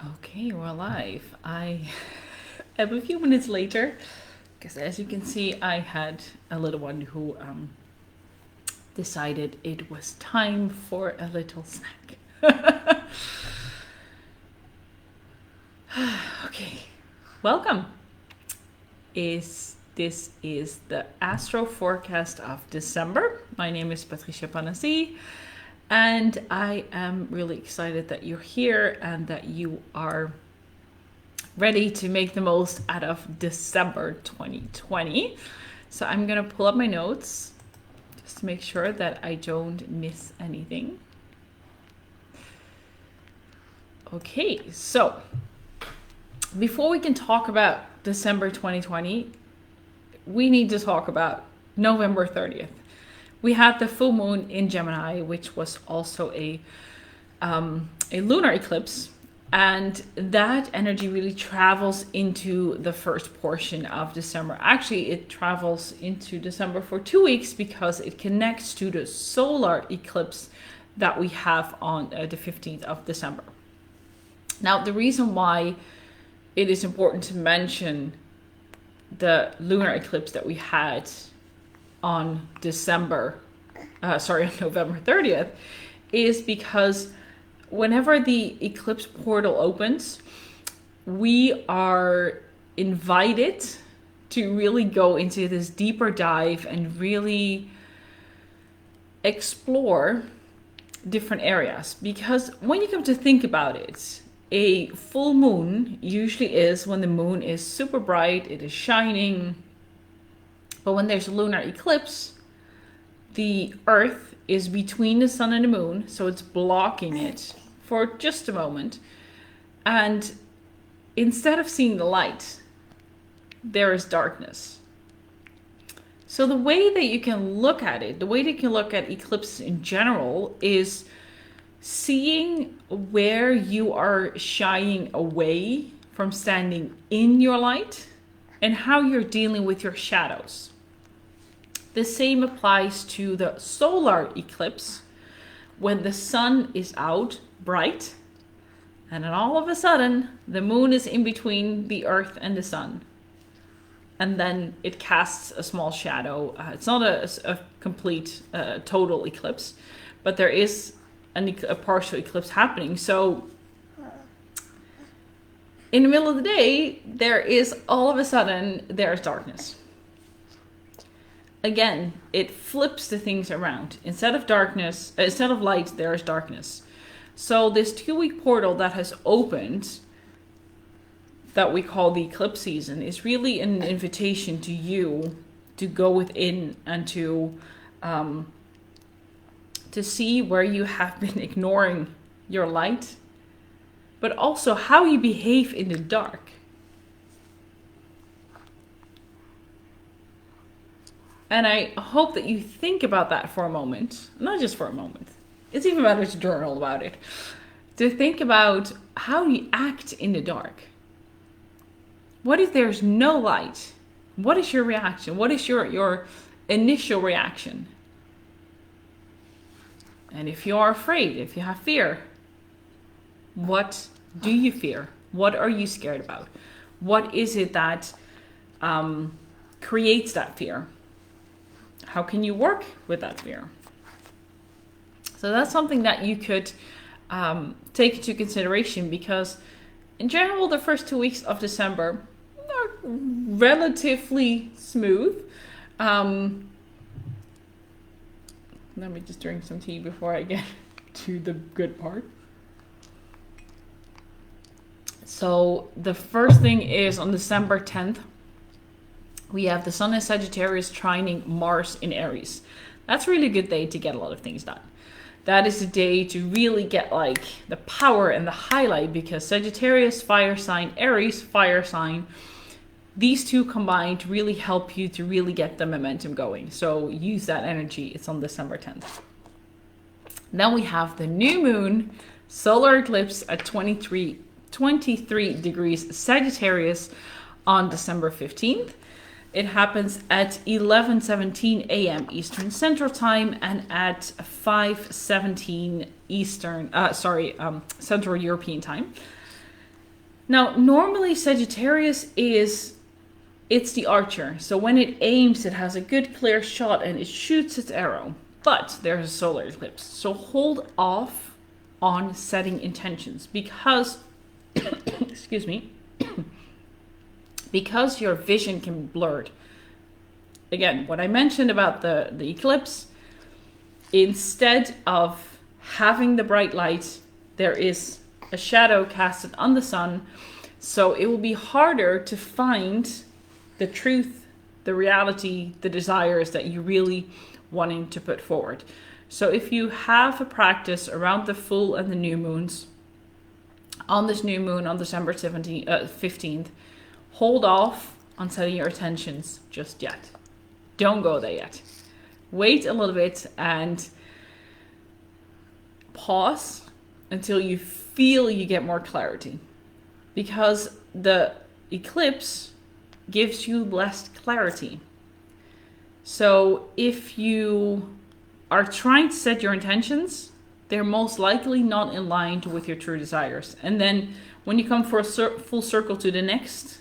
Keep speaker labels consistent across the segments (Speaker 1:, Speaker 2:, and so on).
Speaker 1: Okay, we're live. I am a few minutes later because, as you can see, I had a little one who decided it was time for a little snack. Okay, welcome. This is the astro forecast of December. My name is Patricia Panassi. And I am really excited that you're here and that you are ready to make the most out of December 2020. So I'm going to pull up my notes just to make sure that I don't miss anything. Okay, so before we can talk about December 2020, we need to talk about November 30th. We had the full moon in Gemini, which was also a lunar eclipse, and that energy really travels into the first portion of December. Actually, it travels into December for 2 weeks because it connects to the solar eclipse that we have on the 15th of December. Now, the reason why it is important to mention the lunar eclipse that we had on November 30th, is because whenever the eclipse portal opens, we are invited to really go into this deeper dive and really explore different areas. Because when you come to think about it, a full moon usually is when the moon is super bright, it is shining. But when there's a lunar eclipse, the Earth is between the sun and the moon, so it's blocking it for just a moment. And instead of seeing the light, there is darkness. So the way that you can look at it, the way that you can look at eclipses in general, is seeing where you are shying away from standing in your light and how you're dealing with your shadows. The same applies to the solar eclipse, when the sun is out bright, and then all of a sudden the moon is in between the earth and the sun. And then it casts a small shadow. It's not a complete total eclipse, but there is a partial eclipse happening. So in the middle of the day, there is all of a sudden, there's darkness. Again, it flips the things around. Instead of light, there is darkness. So this 2-week portal that has opened, that we call the eclipse season, is really an invitation to you to go within and to see where you have been ignoring your light, but also how you behave in the dark. And I hope that you think about that for a moment, not just for a moment. It's even better to journal about it. To think about how you act in the dark. What if there's no light? What is your reaction? What is your initial reaction? And if you are afraid, if you have fear, what do you fear? What are you scared about? What is it that creates that fear? How can you work with that fear? So that's something that you could take into consideration, because in general, the first 2 weeks of December are relatively smooth. Let me just drink some tea before I get to the good part. So the first thing is on December 10th, we have the Sun in Sagittarius trining Mars in Aries. That's a really good day to get a lot of things done. That is a day to really get like the power and the highlight, because Sagittarius, fire sign, Aries, fire sign, these two combined really help you to really get the momentum going. So use that energy. It's on December 10th. Then we have the new moon solar eclipse at 23 degrees Sagittarius on December 15th. It happens at 11:17 a.m. Eastern Central Time and at 5:17 Central European Time. Now, normally Sagittarius it's the archer. So when it aims, it has a good clear shot and it shoots its arrow. But there's a solar eclipse. So hold off on setting intentions because, excuse me, because your vision can be blurred. Again, what I mentioned about the eclipse, instead of having the bright light, there is a shadow casted on the sun. So it will be harder to find the truth, the reality, the desires that you really wanting to put forward. So if you have a practice around the full and the new moons, on this new moon on December 15th, hold off on setting your intentions just yet. Don't go there yet. Wait a little bit and pause until you feel you get more clarity. Because the eclipse gives you less clarity. So if you are trying to set your intentions, they're most likely not in line with your true desires. And then when you come for a full circle to the next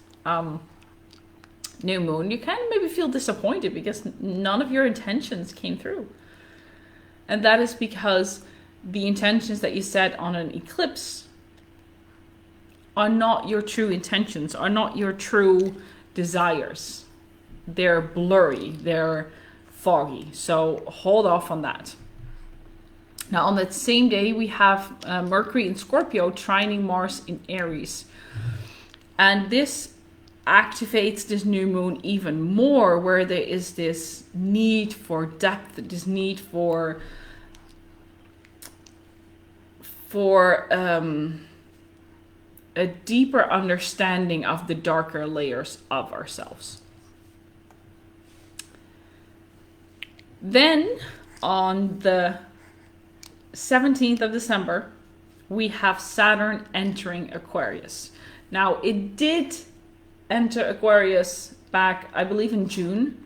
Speaker 1: new moon, you kind of maybe feel disappointed because none of your intentions came through. And that is because the intentions that you set on an eclipse are not your true intentions, are not your true desires. They're blurry, they're foggy. So hold off on that. Now on that same day, we have Mercury in Scorpio trining Mars in Aries. And this activates this new moon even more, where there is this need for depth, this need for a deeper understanding of the darker layers of ourselves. Then on the 17th of December, we have Saturn entering Aquarius. Now it did enter Aquarius back, I believe, in June.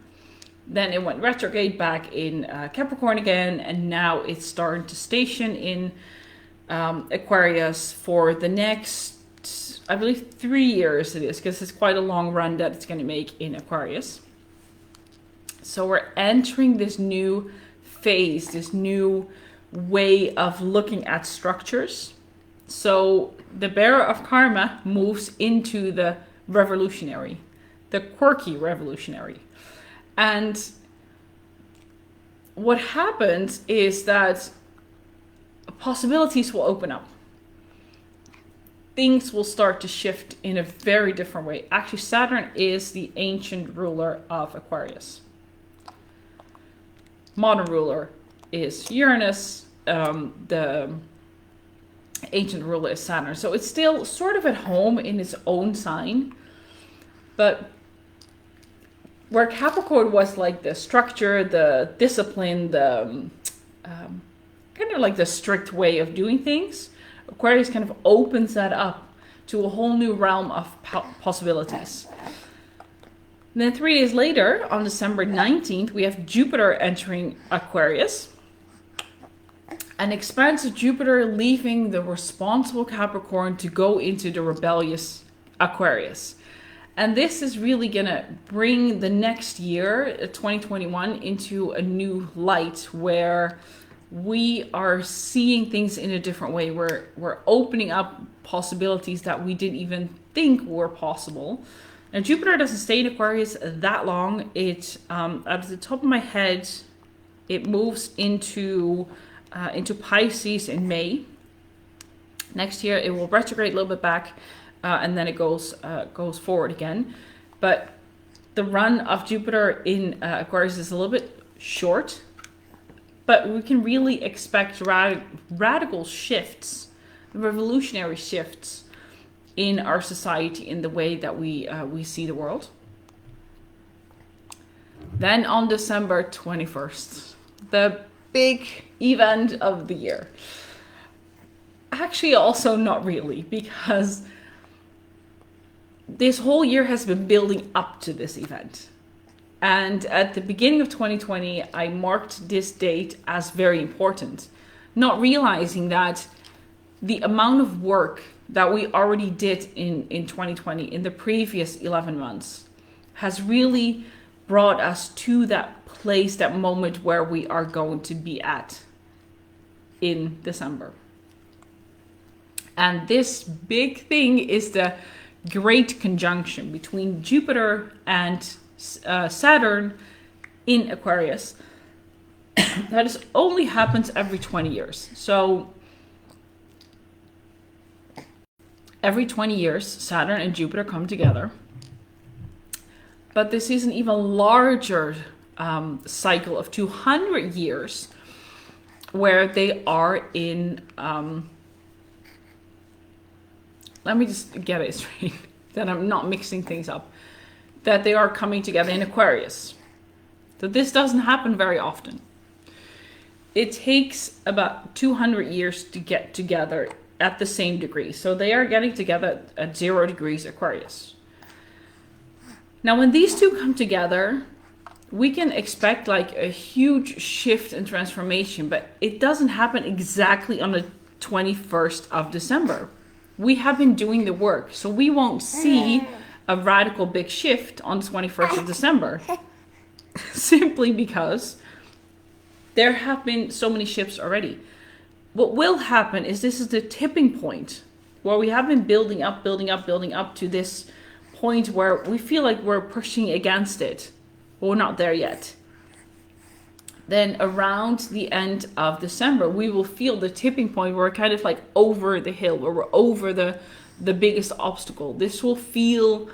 Speaker 1: Then it went retrograde back in Capricorn again, and now it's starting to station in Aquarius for the next, I believe, 3 years it is, because it's quite a long run that it's going to make in Aquarius. So we're entering this new phase, this new way of looking at structures. So the bearer of karma moves into the revolutionary, the quirky revolutionary. And what happens is that possibilities will open up. Things will start to shift in a very different way. Actually, Saturn is the ancient ruler of Aquarius. Modern ruler is Uranus. The ancient ruler is Saturn. So it's still sort of at home in its own sign. But where Capricorn was like the structure, the discipline, the kind of like the strict way of doing things, Aquarius kind of opens that up to a whole new realm of possibilities. And then 3 days later, on December 19th, we have Jupiter entering Aquarius. An expansive Jupiter leaving the responsible Capricorn to go into the rebellious Aquarius. And this is really going to bring the next year, 2021, into a new light where we are seeing things in a different way. We're opening up possibilities that we didn't even think were possible. Now, Jupiter doesn't stay in Aquarius that long. It, at the top of my head, it moves into Pisces in May. Next year, it will retrograde a little bit back, and then it goes forward again. But the run of Jupiter in Aquarius is a little bit short, but we can really expect radical shifts, revolutionary shifts in our society, in the way that we see the world. Then on December 21st, the big event of the year. Actually, also not really, because this whole year has been building up to this event. And at the beginning of 2020, I marked this date as very important, not realizing that the amount of work that we already did in 2020, in the previous 11 months, has really brought us to that place, that moment where we are going to be at in December. And this big thing is the great conjunction between Jupiter and Saturn in Aquarius. That is only happens every 20 years. So every 20 years, Saturn and Jupiter come together. But this is an even larger cycle of 200 years where they are in... let me just get it straight, that I'm not mixing things up. That they are coming together in Aquarius. So this doesn't happen very often. It takes about 200 years to get together at the same degree. So they are getting together at 0 degrees Aquarius. Now, when these two come together, we can expect like a huge shift and transformation, but it doesn't happen exactly on the 21st of December. We have been doing the work, so we won't see a radical big shift on the 21st of December. Simply because there have been so many shifts already. What will happen is this is the tipping point where we have been building up to this point where we feel like we're pushing against it, but we're not there yet. Then around the end of December, we will feel the tipping point where we're kind of like over the hill, where we're over the biggest obstacle. This will feel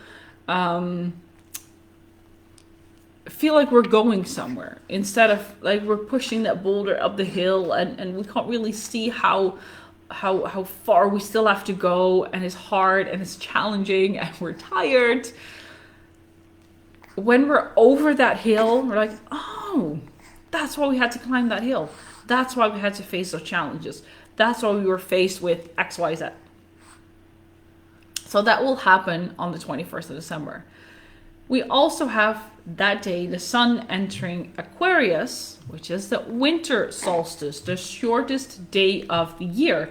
Speaker 1: like we're going somewhere instead of like we're pushing that boulder up the hill, and we can't really see how far we still have to go, and it's hard and it's challenging and we're tired. When we're over that hill, we're like, oh, that's why we had to climb that hill. That's why we had to face those challenges. That's why we were faced with X, Y, Z. So that will happen on the 21st of December. We also have that day the sun entering Aquarius, which is the winter solstice, the shortest day of the year.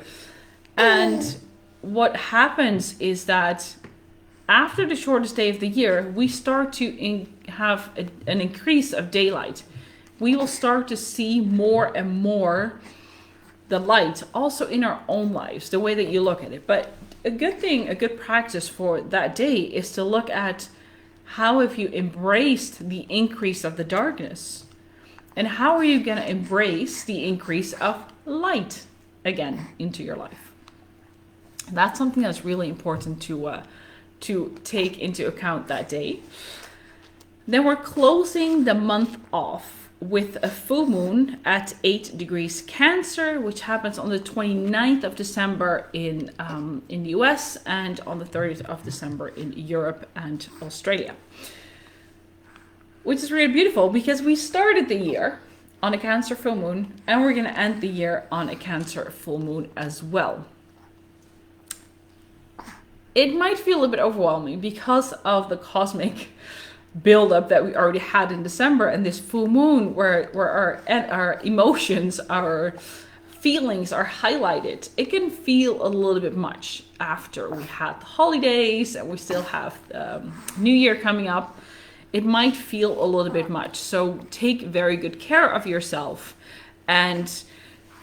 Speaker 1: And what happens is that after the shortest day of the year, we start to have an increase of daylight. We will start to see more and more the light also in our own lives, the way that you look at it. But a good practice for that day is to look at how have you embraced the increase of the darkness, and how are you going to embrace the increase of light again into your life. That's something that's really important to take into account that day. Then we're closing the month off with a full moon at 8 degrees Cancer, which happens on the 29th of December in the US and on the 30th of December in Europe and Australia. Which is really beautiful because we started the year on a Cancer full moon and we're going to end the year on a Cancer full moon as well. It might feel a bit overwhelming because of the cosmic buildup that we already had in December, and this full moon where our emotions, our feelings are highlighted. It can feel a little bit much after we had the holidays and we still have New Year coming up. It might feel a little bit much. So take very good care of yourself, and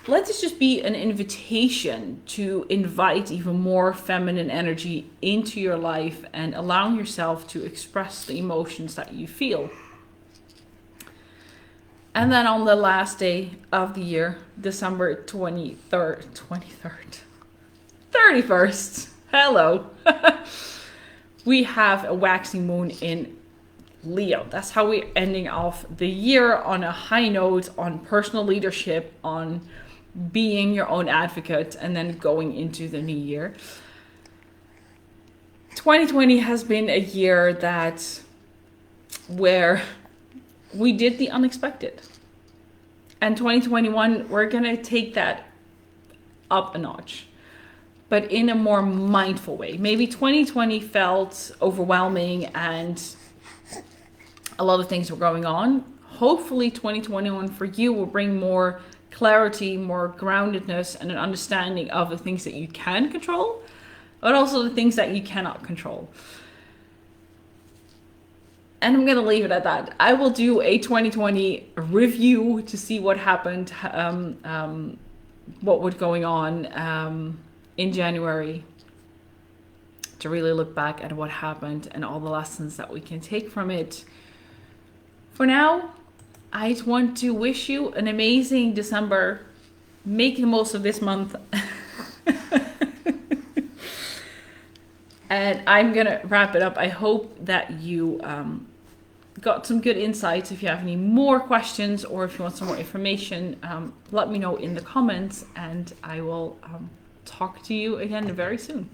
Speaker 1: let this just be an invitation to invite even more feminine energy into your life and allowing yourself to express the emotions that you feel. And then on the last day of the year, December 31st, hello, we have a waxing moon in Leo. That's how we're ending off the year on a high note, on personal leadership, on being your own advocate, and then going into the new year. 2020 has been a year where we did the unexpected. And 2021, we're going to take that up a notch, but in a more mindful way. Maybe 2020 felt overwhelming and a lot of things were going on. Hopefully 2021 for you will bring more clarity, more groundedness, and an understanding of the things that you can control but also the things that you cannot control. And I'm gonna leave it at that. I will do a 2020 review to see what happened, what was going on in January, to really look back at what happened and all the lessons that we can take from it. For now, I just want to wish you an amazing December. Make the most of this month. And I'm gonna wrap it up. I hope that you got some good insights. If you have any more questions or if you want some more information, let me know in the comments, and I will talk to you again very soon.